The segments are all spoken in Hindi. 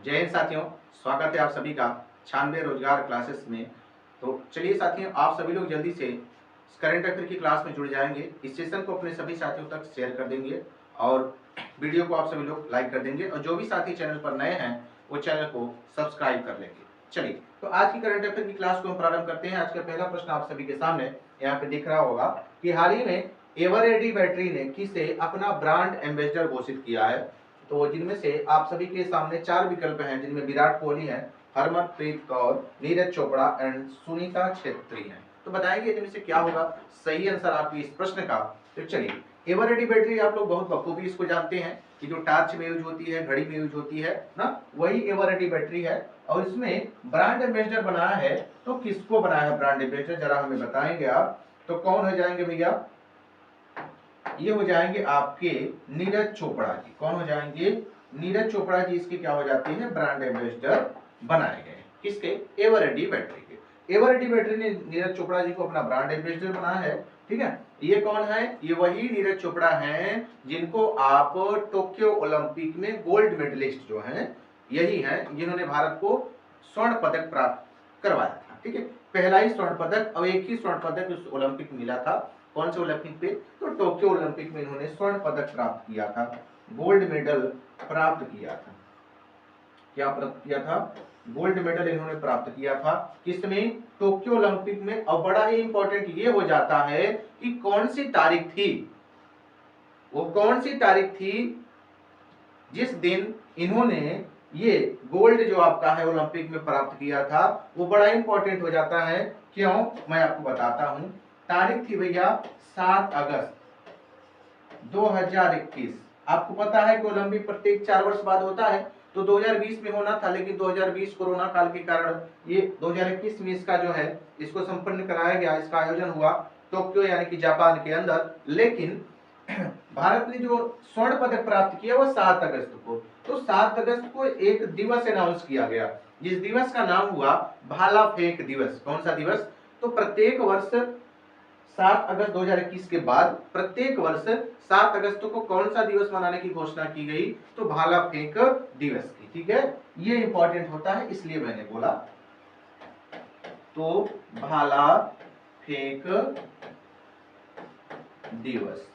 जय हिंद साथियों, स्वागत है आप सभी का 96 रोजगार क्लासेस में। तो चलिए साथियों, आप सभी लोग जल्दी से करंट अफेयर की क्लास में जुड़ जाएंगे। इस सेशन को अपने सभी साथियों तक शेयर कर देंगे और वीडियो को आप सभी लोग लाइक कर देंगे और जो भी साथी चैनल पर नए हैं वो चैनल को सब्सक्राइब कर लेंगे। चलिए, तो आज की करंट अफेयर की क्लास को हम प्रारंभ करते हैं। आज का पहला प्रश्न आप सभी के सामने यहाँ पे दिख रहा होगा कि हाल ही में एवररेडी बैटरी ने किसे अपना ब्रांड एम्बेसडर घोषित किया है। तो जिनमें से आप सभी के सामने 4 विकल्प हैं, जिनमें विराट कोहली है, हरमनप्रीत कौर, नीरज चोपड़ा एंड सुनीता छेत्री हैं। तो बताएंगे इनमें से क्या होगा सही आंसर आपकी इस प्रश्न का। तो चलिए, एवररेडी बैटरी आप लोग बहुत बखूबी इसको जानते हैं कि जो टार्च में यूज होती है, घड़ी में यूज होती है ना, वही एवररेडी बैटरी है। और इसमें ब्रांड एम्बेसडर बनाया है, तो किसको बनाया है ब्रांड एम्बेसडर, जरा हमें बताएंगे आप। तो कौन हो जाएंगे भैया, ये हो जाएंगे आपके नीरज चोपड़ा जी। कौन हो जाएंगे, नीरज चोपड़ा जी इसके क्या हो जाते हैं, ब्रांड एम्बेसडर बनाए गए। किसके, एवररेडी बैटरी के। एवररेडी बैटरी ने नीरज चोपड़ा जी को अपना ब्रांड एम्बेसडर बनाया है। ठीक है, ये कौन है, ये वही नीरज चोपड़ा हैं जिनको आप टोक्यो ओलंपिक में गोल्ड मेडलिस्ट जो हैं, यही हैं जिन्होंने भारत को स्वर्ण पदक प्राप्त करवाया था। ठीक है, पहला ही स्वर्ण पदक और एक ही स्वर्ण पदक उस ओलंपिक में मिला था। कौन से ओलंपिक पे, तो टोक्यो ओलंपिक में इन्होंने स्वर्ण पदक प्राप्त किया था, गोल्ड मेडल प्राप्त किया था। क्या प्राप्त किया था, गोल्ड मेडल इन्होंने प्राप्त किया था। किसमें, टोक्यो ओलंपिक में। और बड़ा ही इंपॉर्टेंट ये हो जाता है कि कौन सी तारीख थी, वो कौन सी तारीख थी जिस दिन इन्होंने ये गोल्ड जो आपका है ओलंपिक में प्राप्त किया था, वो बड़ा इंपॉर्टेंट हो जाता है। क्यों, मैं आपको बताता हूं। तारीख थी भैया 7 अगस्त 2021। आपको पता है कि ओलंपिक प्रत्येक 4 वर्ष बाद होता है, तो 2020 में होना था, लेकिन 2020 कोरोना काल के कारण ये 2021 में इसका जो है इसको संपन्न कराया गया। इसका आयोजन हुआ टोक्यो यानी कि जापान के अंदर। लेकिन भारत ने जो स्वर्ण पदक प्राप्त किया वो 7 अगस्त को। तो 7 अगस्त को एक दिवस अनाउंस किया गया, जिस दिवस का नाम हुआ भाला फेंक दिवस। कौन सा दिवस, तो प्रत्येक वर्ष 7 अगस्त 2021 के बाद प्रत्येक वर्ष 7 अगस्त को कौन सा दिवस मनाने की घोषणा की गई, तो भाला फेंक दिवस की। ठीक है, ये इंपॉर्टेंट होता है इसलिए मैंने बोला। तो भाला फेंक दिवस,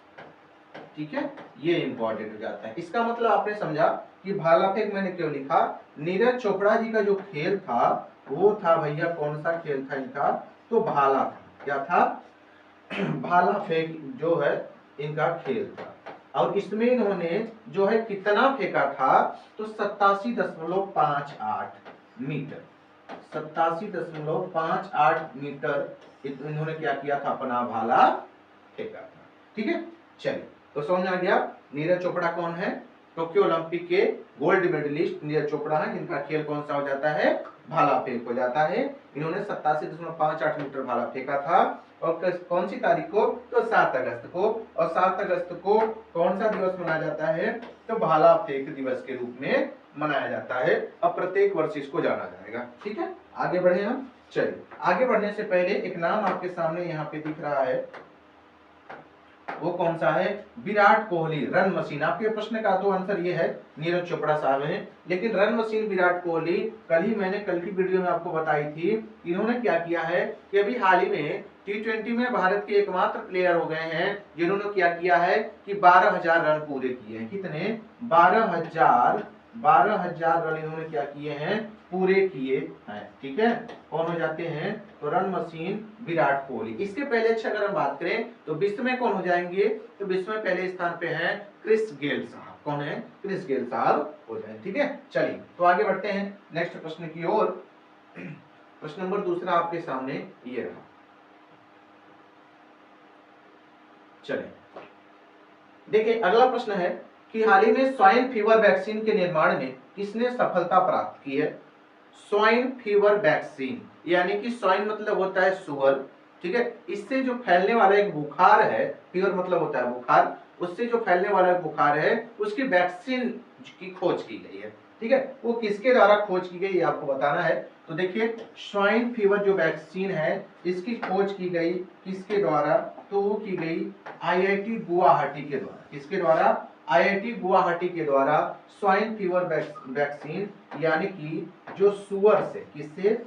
ठीक है, ये इंपॉर्टेंट हो जाता है। इसका मतलब आपने समझा कि भाला फेंक मैंने क्यों लिखा। नीरज चोपड़ा जी का जो खेल था वो था भैया, कौन सा खेल था इनका, तो भाला था। क्या था, भाला फेंक जो है इनका खेल था। और इसमें इन्होंने जो है कितना फेंका था, तो 87.58 मीटर। 87.58 मीटर इन्होंने क्या किया था, अपना भाला फेंका था। ठीक है, चलिए, तो समझ आ गया नीरज चोपड़ा कौन है, टोक्यो ओलंपिक के गोल्ड मेडलिस्ट नीरज चोपड़ा है, जिनका खेल कौन सा हो जाता है, भाला फेंक हो जाता है। इन्होंने 87.58 मीटर भाला फेंका था। और कौन सी तारीख को, तो 7 अगस्त को। और 7 अगस्त को कौन सा दिवस मनाया जाता है, तो भाला फेंक दिवस के रूप में मनाया जाता है। अब प्रत्येक वर्ष इसको जाना जाएगा। ठीक है, आगे बढ़े हम। चलिए, आगे बढ़ने से पहले एक नाम आपके सामने यहाँ पे दिख रहा है, वो कौन सा है, विराट कोहली, रन मशीन। आपके प्रश्न का तो आंसर ये है नीरज चोपड़ा साहब हैं, लेकिन रन मशीन विराट कोहली, मैंने कल की वीडियो में आपको बताई थी, इन्होंने क्या किया है कि अभी हाल ही में T20 में भारत के एकमात्र प्लेयर हो गए हैं जिन्होंने क्या किया है कि 12,000 रन पूरे किए हैं। कितने, 12,000 रन इन्होंने क्या किए हैं, पूरे किए हैं। ठीक है, कौन हो जाते हैं, तो रन मशीन विराट कोहली। इसके पहले अच्छा अगर हम बात करें तो विश्व में कौन हो जाएंगे, तो विश्व में पहले स्थान पे हैं क्रिस गेल साहब। कौन है, क्रिस गेल साहब हो जाए। ठीक है, चलिए, तो आगे बढ़ते हैं नेक्स्ट प्रश्न की ओर। प्रश्न नंबर दूसरा आपके सामने ये रहा। चलिए, देखिए अगला प्रश्न है कि हाल ही में स्वाइन फीवर वैक्सीन के निर्माण में किसने सफलता प्राप्त की है। स्वाइन फीवर वैक्सीन, यानी कि स्वाइन मतलब होता है सुअर। ठीक है, इससे जो फैलने वाला एक बुखार है, फीवर मतलब होता है बुखार, उससे जो फैलने वाला बुखार है उसकी वैक्सीन की खोज की गई है। ठीक है, वो किसके द्वारा खोज की गई ये आपको बताना है। तो देखिए, स्वाइन फीवर जो वैक्सीन है इसकी खोज की गई किसके द्वारा, तो वो की गई IIT गुवाहाटी के द्वारा। किसके द्वारा, आईआईटी गुवाहाटी के द्वारा स्वाइन फीवर वैक्सीन यानी कि जो सुअर से, किससे,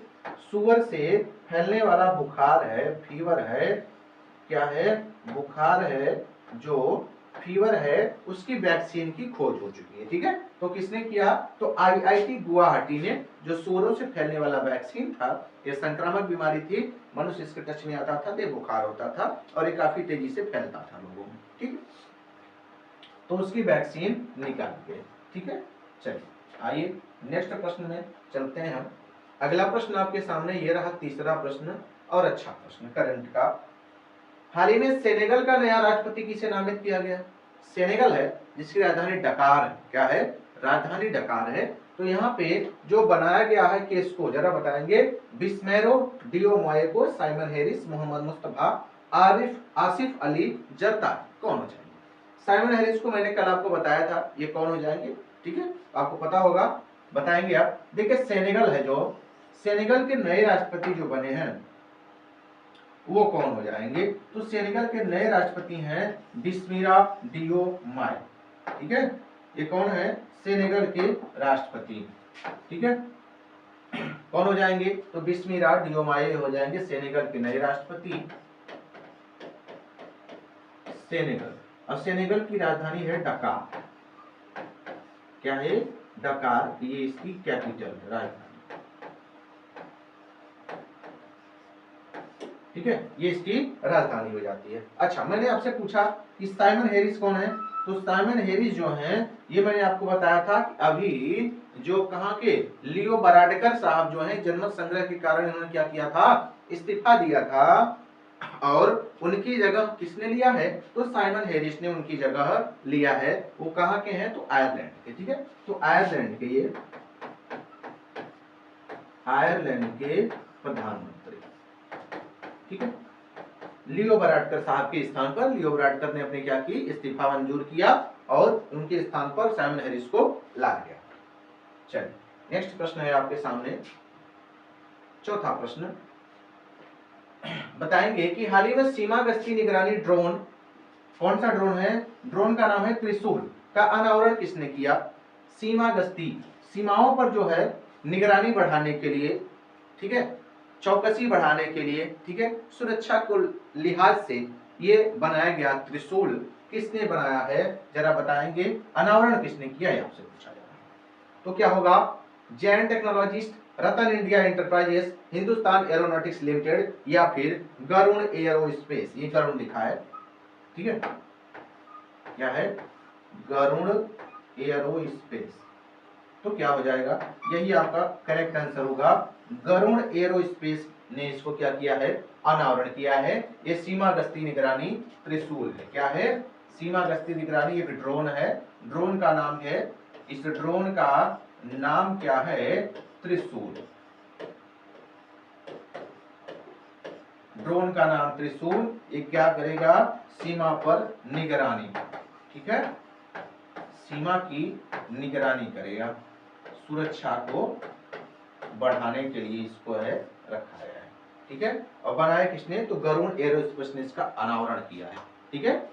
सुअर से फैलने वाला बुखार है, फीवर है, क्या है, बुखार है, जो फीवर है उसकी वैक्सीन की खोज हो चुकी है। ठीक है, तो किसने किया, तो आईआईटी गुवाहाटी ने जो सूअरों से फैलने वाला वैक्सीन था, ये संक्रामक बीमारी थी, मनुष्य इसके टच में आता था तो बुखार होता था और ये काफी तेजी से फैलता था लोगों में। ठीक, तो उसकी वैक्सीन निकाली गई। ठीक है, चलिए आइए नेक्स्ट प्रश्न में चलते हैं हम। अगला प्रश्न आपके सामने ये रहा, तीसरा प्रश्न और अच्छा प्रश्न करंट का। हाल ही में सेनेगल का नया राष्ट्रपति किसे नामित किया गया। सेनेगल है जिसकी राजधानी डकार है, क्या है, राजधानी डकार है। तो यहाँ पे जो बनाया गया है केस को जरा बताएंगे, बिस्मेरो डियोमोए को, साइमन हैरिस, मोहम्मद मुस्तफा, आसिफ अली जरदारी कौन हो जाएंगे। साइमन हैरिस को मैंने कल आपको बताया था, ये कौन हो जाएंगे। ठीक है, आपको पता होगा, बताएंगे आप। देखिए सेनेगल है, जो सेनेगल के नए राष्ट्रपति जो बने हैं वो कौन हो जाएंगे, तो सेनेगल के नए राष्ट्रपति हैं बिस्मिरा डियोमाय। ठीक है, ये कौन है, सेनेगल के राष्ट्रपति। ठीक है, कौन हो जाएंगे, तो बिस्मिरा डियोमाय हो जाएंगे सेनेगल के नए राष्ट्रपति। सेनेगल, और सेनेगल की राजधानी है डकार, क्या है, डकार, ये इसकी कैपिटल राजधानी। ठीक है, ये इसकी राजधानी हो जाती है। अच्छा, मैंने आपसे पूछा कि साइमन हैरिस कौन है, तो साइमन हैरिस जो हैं ये मैंने आपको बताया था कि अभी जो कहाँ के, लियो बराडकर साहब जो हैं जनमत संग्रह के कारण इन्होंने क्या किया था, इस्तीफा दिया था, और उनकी जगह किसने लिया है, तो साइमन हैरिस ने उनकी जगह लिया है। वो कहाँ के हैं, तो आयरलैंड के। ठीक है, तो आयरलैंड के, ये आयरलैंड के प्रधानमंत्री। ठीक है, लियो बराडकर साहब के स्थान पर लियो बराडकर ने अपने क्या की, इस्तीफा मंजूर किया और उनके स्थान पर साइमन हैरिस को लाया गया। चलिए नेक्स्ट प्रश्न है आपके सामने, चौथा प्रश्न। बताएंगे कि हाल ही में सीमा गश्ती निगरानी ड्रोन, कौन सा ड्रोन है, ड्रोन का नाम है त्रिशूल, का अनावरण किसने किया। सीमा गश्ती, सीमाओं पर जो है निगरानी बढ़ाने के लिए, ठीक है, चौकसी बढ़ाने के लिए, ठीक है, सुरक्षा को लिहाज से ये बनाया गया त्रिशूल किसने बनाया है, जरा बताएंगे, अनावरण किसने किया, है आपसे पूछा जा रहा है। तो क्या होगा, Jain technologist, Ratan India enterprises, Hindustan aeronautics limited, या फिर गरुण एरोस्पेस, ये गरुण लिखा है। ठीक है, क्या है, गरुण एरोस्पेस, तो क्या हो जाएगा, यही आपका करेक्ट आंसर होगा। गरुण एरोस्पेस ने इसको क्या किया है, अनावरण किया है। ये सीमा गश्ती निगरानी त्रिशूल है, क्या है, सीमा गश्ती निगरानी एक ड्रोन है, ड्रोन का नाम है, इस ड्रोन का नाम क्या है, त्रिशूल, ड्रोन का नाम त्रिशूल। ये क्या करेगा, सीमा पर निगरानी, ठीक है, सीमा की निगरानी करेगा, सुरक्षा को बढ़ाने के लिए इसको है रखा गया है। ठीक है, और बनाया किसने, तो गरुण एरोस्पेस ने इसका अनावरण किया है। ठीक है,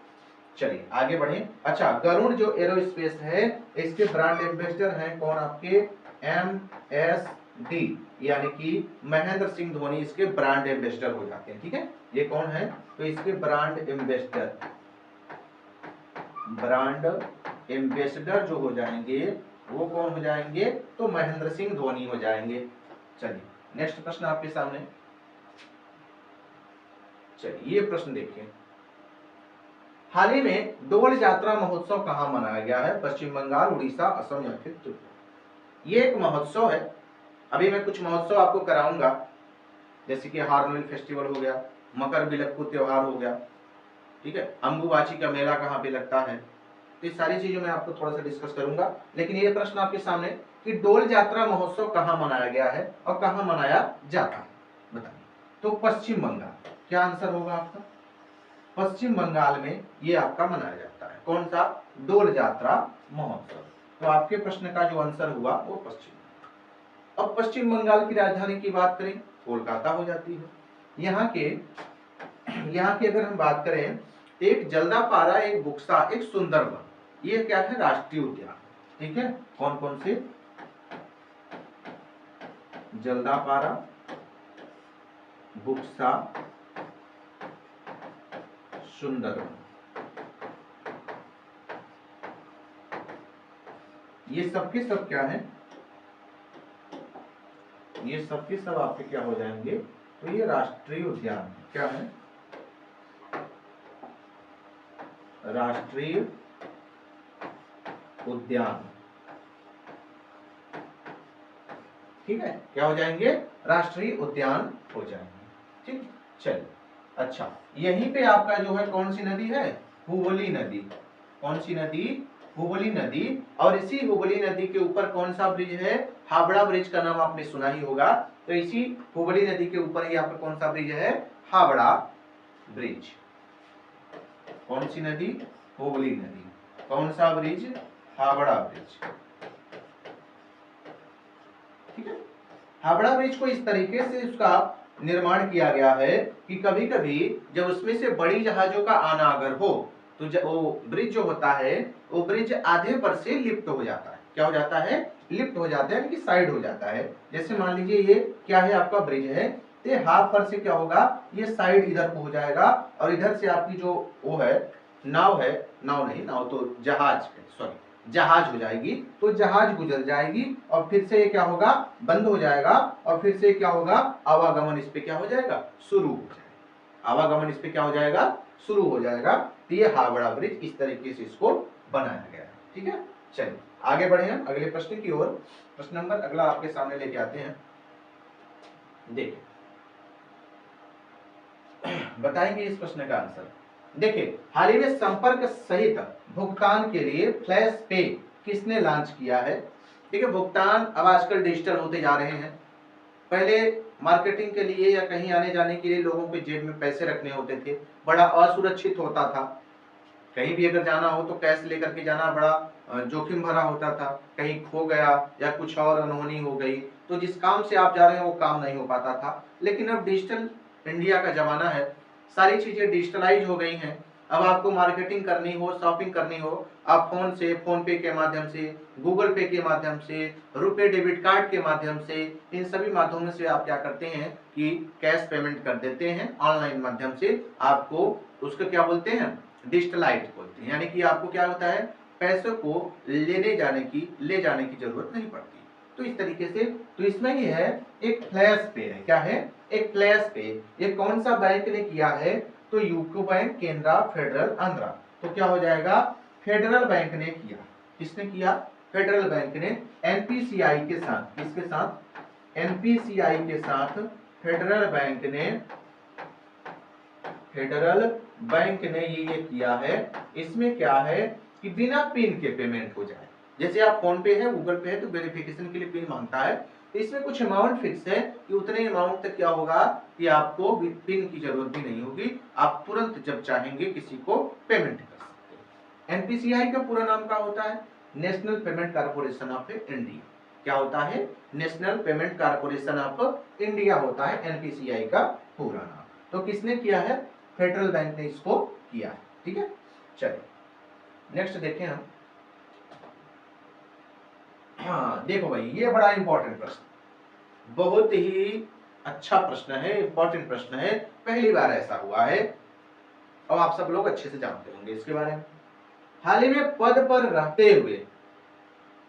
चलिए आगे बढ़े। अच्छा, गरुण जो एरोस्पेस है इसके ब्रांड एम्बेसडर हैं कौन, आपके MSD, यानी कि महेंद्र सिंह धोनी इसके ब्रांड एम्बेसडर हो जाते हैं। ठीक है, ये कौन है, तो इसके ब्रांड एम्बेसडर जो हो जाएंगे वो कौन हो जाएंगे, तो महेंद्र सिंह धोनी हो जाएंगे। चलिए नेक्स्ट प्रश्न आपके सामने, चलिए ये प्रश्न देखिए, हाल ही में डोल यात्रा महोत्सव कहां मनाया गया है, पश्चिम बंगाल, उड़ीसा, असम या फिर त्रिपुरा। ये एक महोत्सव है, अभी मैं कुछ महोत्सव आपको कराऊंगा, जैसे कि हार्नवेल फेस्टिवल हो गया, मकर बिलक्कू त्योहार हो गया, ठीक है, अंबुबाची का मेला कहाँ पे लगता है, तो ये सारी चीजें मैं आपको थोड़ा सा डिस्कस करूंगा। लेकिन ये प्रश्न आपके सामने कि डोल यात्रा महोत्सव कहाँ मनाया गया है और कहाँ मनाया जाता है, बताइए। तो पश्चिम बंगाल, क्या आंसर होगा आपका, पश्चिम बंगाल में ये आपका मनाया जाता है, कौन सा, डोल यात्रा महोत्सव। तो आपके प्रश्न का जो आंसर हुआ वो पश्चिम बंगाल। अब पश्चिम बंगाल की राजधानी की बात करें, कोलकाता हो जाती है। यहाँ की अगर हम बात करें, एक जल्दापारा, एक बुक्सा, एक सुंदरवन, ये क्या है, राष्ट्रीय उद्यान। ठीक है, कौन कौन से, जल्दापारा, बुक्सा, सुंदरवन, ये सब के सब क्या है, ये सब के सब आपके क्या हो जाएंगे, तो ये राष्ट्रीय उद्यान क्या है, राष्ट्रीय उद्यान। ठीक है, क्या हो जाएंगे, राष्ट्रीय उद्यान हो जाएंगे। ठीक, चलिए अच्छा, यहीं पे आपका जो है कौन सी नदी है, हुबली नदी। कौन सी नदी, हुबली नदी। और इसी हुबली नदी के ऊपर कौन सा ब्रिज है, हावड़ा ब्रिज का नाम आपने सुना ही होगा। तो इसी हुबली नदी के ऊपर ही आपका कौन सा ब्रिज है, हावड़ा ब्रिज। कौन सी नदी, हुबली नदी, कौन सा ब्रिज, हावड़ा ब्रिज। ठीक है, हावड़ा ब्रिज को इस तरीके से उसका निर्माण किया गया है कि कभी कभी जब उसमें से बड़ी जहाजों का आना अगर हो तो वो ब्रिज जो होता है, वो ब्रिज आधे पर से लिफ्ट हो जाता है। क्या हो जाता है, लिफ्ट हो जाता है, यानी कि साइड हो जाता है। जैसे मान लीजिए ये क्या है, आपका ब्रिज है, तो हाफ पर से क्या होगा, ये साइड इधर को हो जाएगा और इधर से आपकी जो वो है नाव है, नाव नहीं, नाव तो जहाज है, सॉरी जहाज हो जाएगी। तो जहाज गुजर जाएगी और फिर से क्या होगा, बंद हो जाएगा और फिर से क्या होगा, आवागमन इस पे क्या हो जाएगा, शुरू हो जाएगा। आवागमन इस पे क्या हो जाएगा, शुरू हो जाएगा। तो ये हावड़ा ब्रिज इस तरीके से इसको बनाया गया है। ठीक है, चलिए आगे बढ़े हैं अगले प्रश्न की ओर। प्रश्न नंबर अगला आपके सामने लेके आते हैं। देखिए बताएंगे इस प्रश्न का आंसर। देखिए, हाल ही में संपर्क सहित भुगतान के लिए फ्लैश पे किसने लॉन्च किया है। ठीक है, भुगतान अब आजकल डिजिटल होते जा रहे हैं। पहले मार्केटिंग के लिए या कहीं आने जाने के लिए लोगों के जेब में पैसे रखने होते थे, बड़ा असुरक्षित होता था। कहीं भी अगर जाना हो तो कैश लेकर के जाना बड़ा जोखिम भरा होता था। कहीं खो गया या कुछ और अनहोनी हो गई तो जिस काम से आप जा रहे हैं वो काम नहीं हो पाता था। लेकिन अब डिजिटल इंडिया का जमाना है, सारी चीजें डिजिटलाइज हो गई हैं। अब आपको मार्केटिंग करनी हो, शॉपिंग करनी हो, आप फोन से, फोन पे के माध्यम से, गूगल पे के माध्यम से, रुपए डेबिट कार्ड के माध्यम से, इन सभी माध्यमों से आप क्या करते हैं कि कैश पेमेंट कर देते हैं। ऑनलाइन माध्यम से आपको उसको क्या बोलते हैं, डिजिटलाइज बोलते हैं। यानी कि आपको क्या होता है, पैसों को ले जाने की जरूरत नहीं पड़ती। तो इस तरीके से, तो इसमें ये है एक फ्लैश पे है। क्या है, एक फ्लैश पे। ये कौन सा बैंक ने किया है, तो UCO bank, Canara, federal, Andhra. तो क्या हो जाएगा, फेडरल बैंक ने किया। किसने किया, फेडरल बैंक ने एनपीसीआई के साथ, किसके साथ, एनपीसीआई के साथ फेडरल बैंक ने, फेडरल बैंक ने ये किया है। इसमें क्या है कि बिना पिन के पेमेंट हो जाए। जैसे आप फोन पे है, गूगल पे है, तो वेरिफिकेशन के लिए पिन मांगता है। तो इसमें कुछ अमाउंट फिक्स है कि उतने अमाउंट तक क्या होगा कि आपको पिन की जरूरत भी नहीं होगी। आप तुरंत जब चाहेंगे किसी को पेमेंट कर सकते हैं। एनपीसीआई का पूरा नाम क्या होता है, national payment corporation of India. क्या होता है, national payment corporation of India होता है एनपीसीआई का पूरा नाम। तो किसने किया है, फेडरल बैंक ने इसको किया है। ठीक है, चलिए नेक्स्ट देखें हम। हाँ देखो भाई, ये बड़ा इंपॉर्टेंट प्रश्न, बहुत ही अच्छा प्रश्न है, इंपॉर्टेंट प्रश्न है। पहली बार ऐसा हुआ है और आप सब लोग अच्छे से जानते होंगे इसके बारे में। हाल ही में पद पर रहते हुए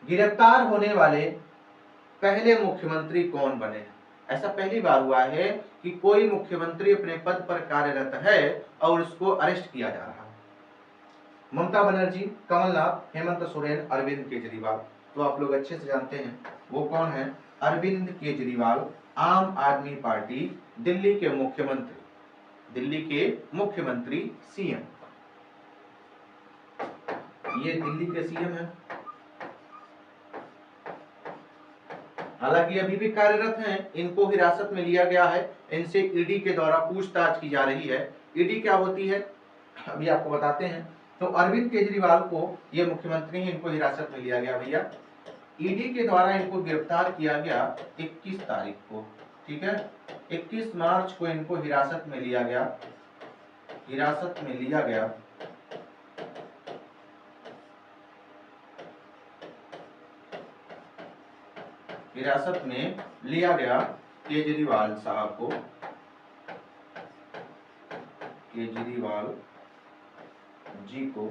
गिरफ्तार होने वाले पहले मुख्यमंत्री कौन बने। ऐसा पहली बार हुआ है कि कोई मुख्यमंत्री अपने पद पर कार्यरत है और उसको अरेस्ट किया जा रहा है। ममता बनर्जी, कमलनाथ, हेमंत सोरेन, अरविंद केजरीवाल। तो आप लोग अच्छे से जानते हैं वो कौन है, अरविंद केजरीवाल, आम आदमी पार्टी, दिल्ली के मुख्यमंत्री, दिल्ली के मुख्यमंत्री, सीएम। ये दिल्ली के सीएम है। हालांकि अभी भी कार्यरत हैं, इनको हिरासत में लिया गया है, इनसे ईडी के द्वारा पूछताछ की जा रही है। ईडी क्या होती है अभी आपको बताते हैं। तो अरविंद केजरीवाल को, ये मुख्यमंत्री हैं, इनको हिरासत में लिया गया भैया। ईडी के द्वारा इनको गिरफ्तार किया गया 21 तारीख को। ठीक है, 21 मार्च को इनको हिरासत में लिया गया, हिरासत में लिया गया। हिरासत में लिया गया केजरीवाल साहब को, केजरीवाल जी को।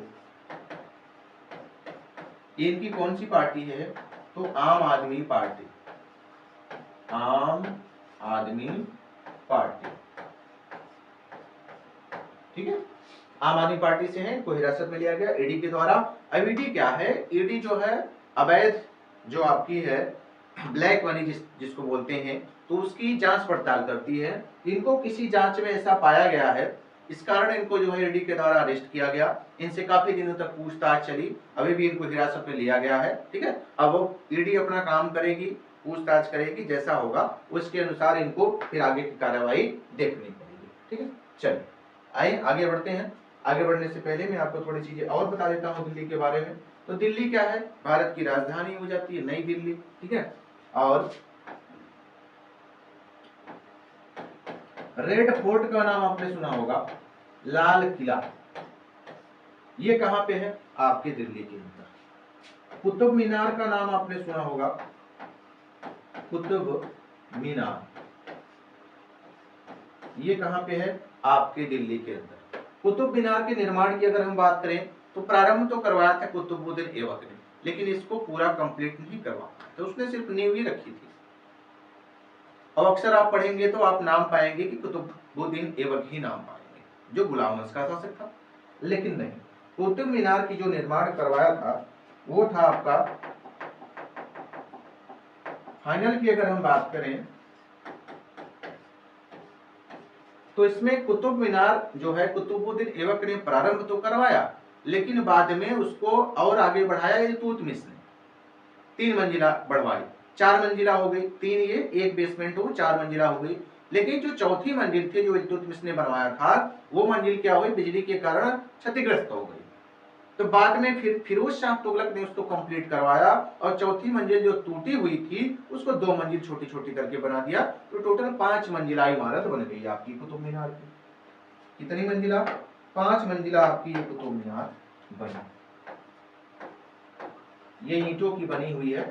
इनकी कौन सी पार्टी है? तो आम आदमी पार्टी, आम आदमी पार्टी, ठीक है। आम आदमी पार्टी से है, इनको हिरासत में लिया गया ईडी के द्वारा। अब ईडी क्या है? ईडी जो है अवैध जो आपकी है ब्लैक मनी जिसको बोलते हैं, तो उसकी जांच पड़ताल करती है। इनको किसी जांच में ऐसा पाया गया है, इस कारण इनको जो है ईडी के द्वारा अरेस्ट किया गया। इनसे काफी दिनों तक पूछताछ चली, अभी भी इनको हिरासत में लिया गया है, ठीक है। अब वो ईडी अपना काम करेगी, पूछताछ करेगी, जैसा होगा उसके अनुसार इनको फिर आगे की कार्रवाई देखनी पड़ेगी, ठीक है। चलिए आइए आगे बढ़ते हैं। आगे बढ़ने से पहले मैं आपको थोड़ी चीजें और बता देता हूँ दिल्ली के बारे में। तो दिल्ली क्या है? भारत की राजधानी हो जाती है नई दिल्ली, ठीक है। और रेड फोर्ट का नाम आपने सुना होगा, लाल किला, ये कहां पे है? आपके दिल्ली के अंदर। कुतुब मीनार का नाम आपने सुना होगा, कुतुब मीनार, ये कहां पे है? आपके दिल्ली के अंदर। कुतुब मीनार के निर्माण की अगर हम बात करें तो प्रारंभ तो करवाया था कुतुबुद्दीन ऐबक ने, लेकिन इसको पूरा कंप्लीट नहीं करवा, तो उसने सिर्फ नींव ही रखी थी। अब अक्सर आप पढ़ेंगे तो आप नाम पाएंगे कि कुतुबुद्दीन ऐबक ही नाम पाएंगे, जो गुलाम का शासक था। लेकिन नहीं, कुतुब मीनार की जो निर्माण करवाया था वो था आपका, फाइनल की अगर हम बात करें तो इसमें कुतुब मीनार जो है कुतुबुद्दीन ऐबक ने प्रारंभ तो करवाया, लेकिन बाद में उसको और आगे बढ़ाया इल्तुतमिश ने। 3 मंजिला बढ़वाई, 4 मंजिला हो गई, 3 ये, 1 बेसमेंट हो, 4 मंजिला हो गई। लेकिन जो चौथी मंजिल थी जो इल्तुतमिश ने बनवाया था, वो मंजिल क्या हुई? बिजली के कारण क्षतिग्रस्त हो गई। तो बाद में फिर फिरोज शाह तुगलक ने उसको कंप्लीट करवाया, और चौथी मंजिल जो टूटी हुई थी उसको 2 मंजिल छोटी छोटी करके बना दिया। तो टोटल 5 मंजिला इमारत बन गई आपकी कुतुब मीनार की। कितनी मंजिला? 5 मंजिला आपकी ये कुतुब मीनार बनी। ये ईंटों की बनी हुई है,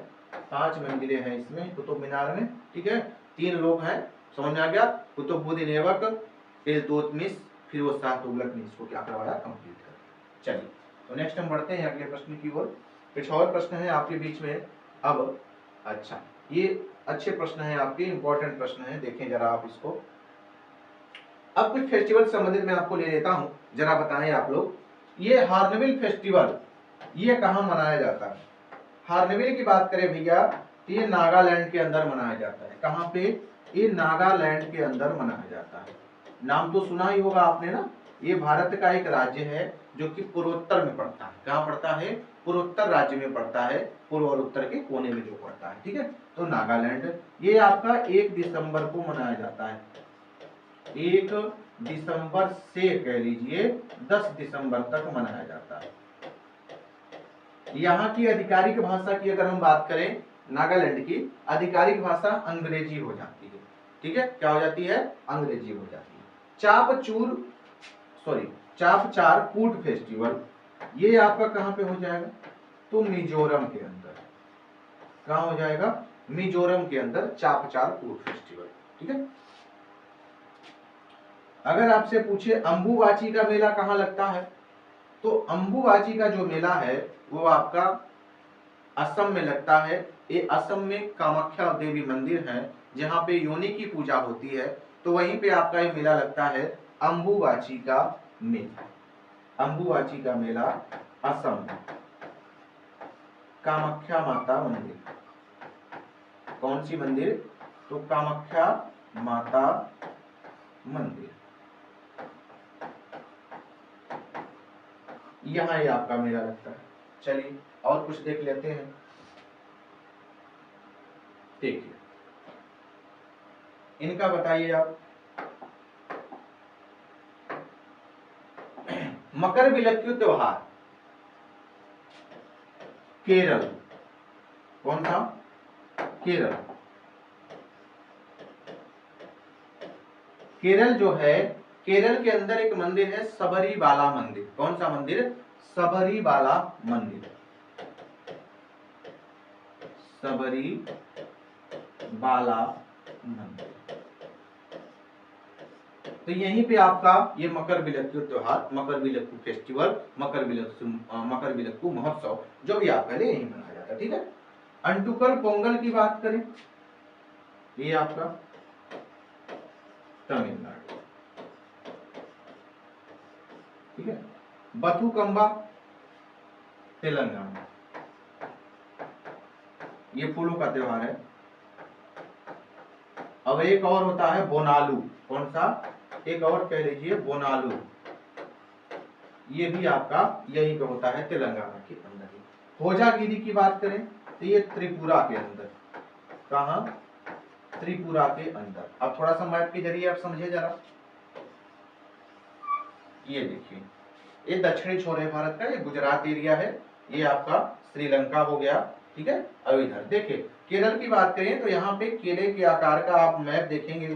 5 मंजिलें हैं इसमें कुतुब मीनार में, ठीक है। 3 लोग हैं, समझ में आ गया? कुतुबुद्दीन ऐबक, इल्तुतमिश, फिरोज शाह तुगलक ने इसको क्या करवाया? कंप्लीट कर। चलिए तो नेक्स्ट हम बढ़ते हैं अगले प्रश्न की ओर। कुछ और प्रश्न है आपके बीच में अब। अच्छा, ये अच्छे प्रश्न है आपके, इंपॉर्टेंट प्रश्न है, देखें जरा आप इसको। अब कुछ फेस्टिवल संबंधित मैं आपको ले लेता हूं, जरा बताएं आप लोग। ये हार्नबिल फेस्टिवल ये कहां मनाया जाता है? हार्नबिल की बात करें भैया, ये नागालैंड के अंदर मनाया जाता है। कहां पे? ये नागालैंड के अंदर मनाया जाता है। नाम तो सुना ही होगा आपने ना। ये भारत का एक राज्य है जो कि पूर्वोत्तर में पड़ता है। कहां पड़ता है? पूर्वोत्तर राज्य में पड़ता है, पूर्व और उत्तर के कोने में जो पड़ता है, ठीक है। तो नागालैंड, ये आपका 1 दिसंबर को मनाया जाता है। 1 दिसंबर से कह लीजिए 10 दिसंबर तक मनाया जाता है। यहाँ की आधिकारिक भाषा की अगर हम बात करें, नागालैंड की आधिकारिक भाषा अंग्रेजी हो जाती है, ठीक है। क्या हो जाती है? अंग्रेजी हो जाती है। चापचार कूट फेस्टिवल, ये आपका कहां पे हो जाएगा? तो मिजोरम के अंदर। कहां हो जाएगा? मिजोरम के अंदर चापचार कूट फेस्टिवल, ठीक है। अगर आपसे पूछे अंबुबाची का मेला कहां लगता है, तो अंबुबाची का जो मेला है वो आपका असम में लगता है। ये असम में कामाख्या देवी मंदिर है जहां पे योनि की पूजा होती है, तो वहीं पे आपका ये मेला लगता है, अंबुबाची का मेला। अंबुबाची का मेला असम में, कामाख्या माता मंदिर। कौन सी मंदिर? तो कामाख्या माता मंदिर, यहाँ ये आपका मेला लगता है। चलिए और कुछ देख लेते हैं। देखिए इनका बताइए आप। मकर विलक्कु त्योहार, केरल। कौन था? केरल। केरल जो है, केरल के अंदर एक मंदिर है सबरीबाला मंदिर। कौन सा मंदिर? सबरीबाला मंदिर। सबरीबाला बाला मंदिर। तो यहीं पे आपका ये मकरविलक्कू त्योहार, मकरविलक्कू फेस्टिवल, मकरविलक्कू महोत्सव जो भी आप पहले यहीं मनाया जाता है। ठीक है। अंटुकल पोंगल की बात करें, ये आपका तमिलनाडु। ठीक है। बथुकम्बा तेलंगाना, ये फूलों का त्योहार है। अब एक और होता है बोनालू, कौन सा, एक और कह लीजिए बोनालू, ये भी आपका यहीं पे होता है तेलंगाना के अंदर ही। होजागिरी की बात करें तो ये त्रिपुरा के अंदर, कहा, त्रिपुरा के अंदर। अब थोड़ा सा मैप के जरिए आप समझे जरा, ये देखिए ये दक्षिणी छोर है भारत का, ये गुजरात एरिया है, ये आपका श्रीलंका हो गया। ठीक है। अब इधर देखिए केरल की बात करें तो यहाँ पे केले के आकार का आप मैप देखेंगे,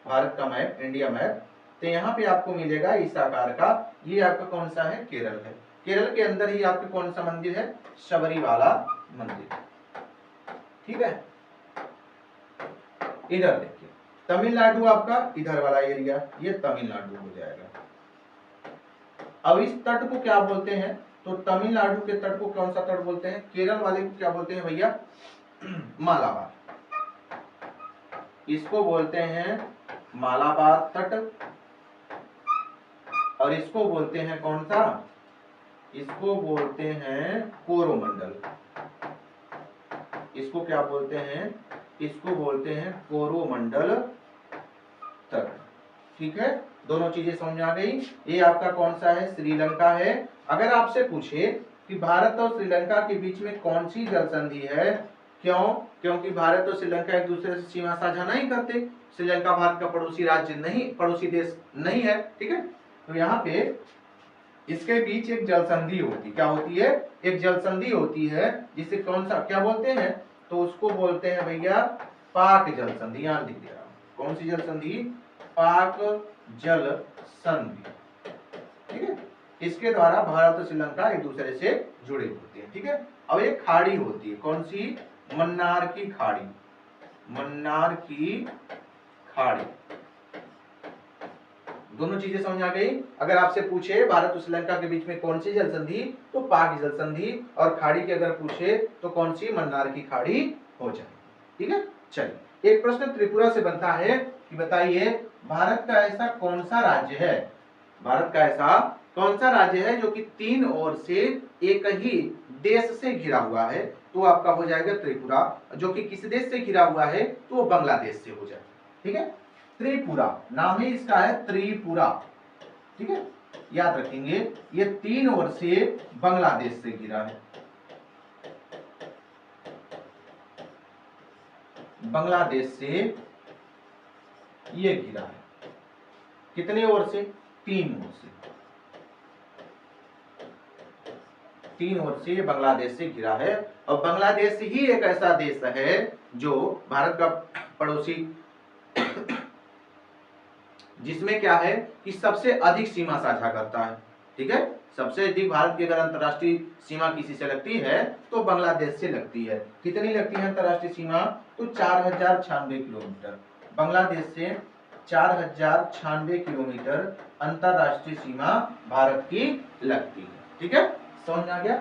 भारत का मैप, इंडिया मैप, तो यहाँ पे आपको मिलेगा इस आकार का। ये आपका कौन सा है, केरल है। केरल के अंदर ही आपके कौन सा मंदिर है, शबरीवाला मंदिर। ठीक है। इधर देखिए तमिलनाडु आपका इधर वाला एरिया, ये तमिलनाडु हो जाएगा। अब इस तट को क्या बोलते हैं, तो तमिलनाडु के तट को कौन सा तट बोलते हैं, केरल वाले को क्या बोलते हैं भैया, मालाबार। इसको बोलते हैं मालाबार तट, और इसको बोलते हैं कौन सा, इसको बोलते हैं कोरोमंडल। इसको क्या बोलते हैं, इसको बोलते हैं कोरोमंडल तट। ठीक है। दोनों चीजें समझ आ गई। ये आपका कौन सा है, श्रीलंका है। अगर आपसे पूछे कि भारत और श्रीलंका के बीच में कौन सी जल संधि है, क्यों, क्योंकि भारत और श्रीलंका एक दूसरे से सीमा साझा नहीं करते, श्रीलंका भारत का पड़ोसी राज्य नहीं, पड़ोसी देश नहीं है। ठीक है। तो यहाँ पे इसके बीच एक जल संधि होती, क्या होती है, एक जल संधि होती है, जिसे कौन सा क्या बोलते हैं, तो उसको बोलते हैं भैया पाक जल संधि। यहाँ लिख दे रहा हूं, कौन सी जल संधि, पाक जल संधि। ठीक है। इसके द्वारा भारत और श्रीलंका एक दूसरे से जुड़े होते हैं। ठीक है। अब एक खाड़ी होती है, कौन सी, मन्नार की खाड़ी, मन्नार की खाड़ी। दोनों चीजें समझ आ गई। अगर आपसे पूछे भारत और श्रीलंका के बीच में कौन सी जल संधि, तो पाक जल संधि, और खाड़ी की अगर पूछे तो कौन सी, मन्नार की खाड़ी हो जाए। ठीक है। चलिए एक प्रश्न त्रिपुरा से बनता है कि बताइए भारत का ऐसा कौन सा राज्य है, भारत का ऐसा कौन सा राज्य है जो कि तीन ओर से एक ही देश से घिरा हुआ है, तो आपका हो जाएगा त्रिपुरा। जो कि किस देश से घिरा हुआ है, तो वो बांग्लादेश से हो जाएगा। ठीक है। त्रिपुरा नाम ही इसका है, त्रिपुरा। ठीक है। याद रखेंगे ये तीन ओर से बांग्लादेश से घिरा है, बांग्लादेश से ये घिरा है। कितने ओर से, तीन ओर से, तीन ओर से बांग्लादेश से घिरा है। और बांग्लादेश ही एक ऐसा देश है जो भारत का पड़ोसी, जिसमें क्या है कि सबसे अधिक सीमा साझा करता है। ठीक है। सबसे अधिक भारत की अगर अंतर्राष्ट्रीय सीमा किसी से लगती है तो बांग्लादेश से लगती है। कितनी लगती है अंतर्राष्ट्रीय सीमा, तो 4096 किलोमीटर, बांग्लादेश से 4096 किलोमीटर अंतर्राष्ट्रीय सीमा भारत की लगती है। ठीक है। समझ आ गया।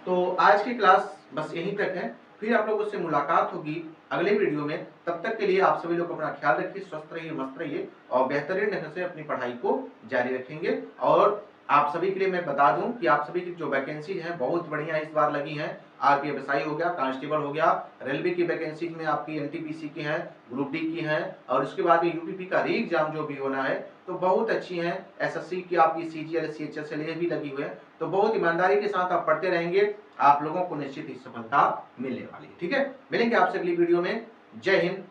तो आज की क्लास बस यहीं तक है, फिर आप लोगों से मुलाकात होगी अगले वीडियो में। तब तक के लिए आप सभी लोग अपना ख्याल रखिए, स्वस्थ रहिए, मस्त रहिए, और बेहतरीन ढंग से अपनी पढ़ाई को जारी रखेंगे। और आप सभी के लिए मैं बता दूं कि आप सभी की जो वैकेंसीज हैं बहुत बढ़िया इस बार लगी हैं। आरपीएफएसआई हो गया, कांस्टेबल हो गया, रेलवे की वैकेंसीज में आपकी एनटीपीसी की हैं, ग्रुप डी की हैं, और उसके बाद यूपीपी का री एग्जाम जो भी होना है तो बहुत अच्छी हैं। एसएससी की आपकी सीजीएल सीएचएसएल भी लगी हुई है। तो बहुत ईमानदारी के साथ आप पढ़ते रहेंगे, आप लोगों को निश्चित ही सफलता मिलने वाली है। ठीक है। मिलेंगे आपसे अगली वीडियो में। जय हिंद,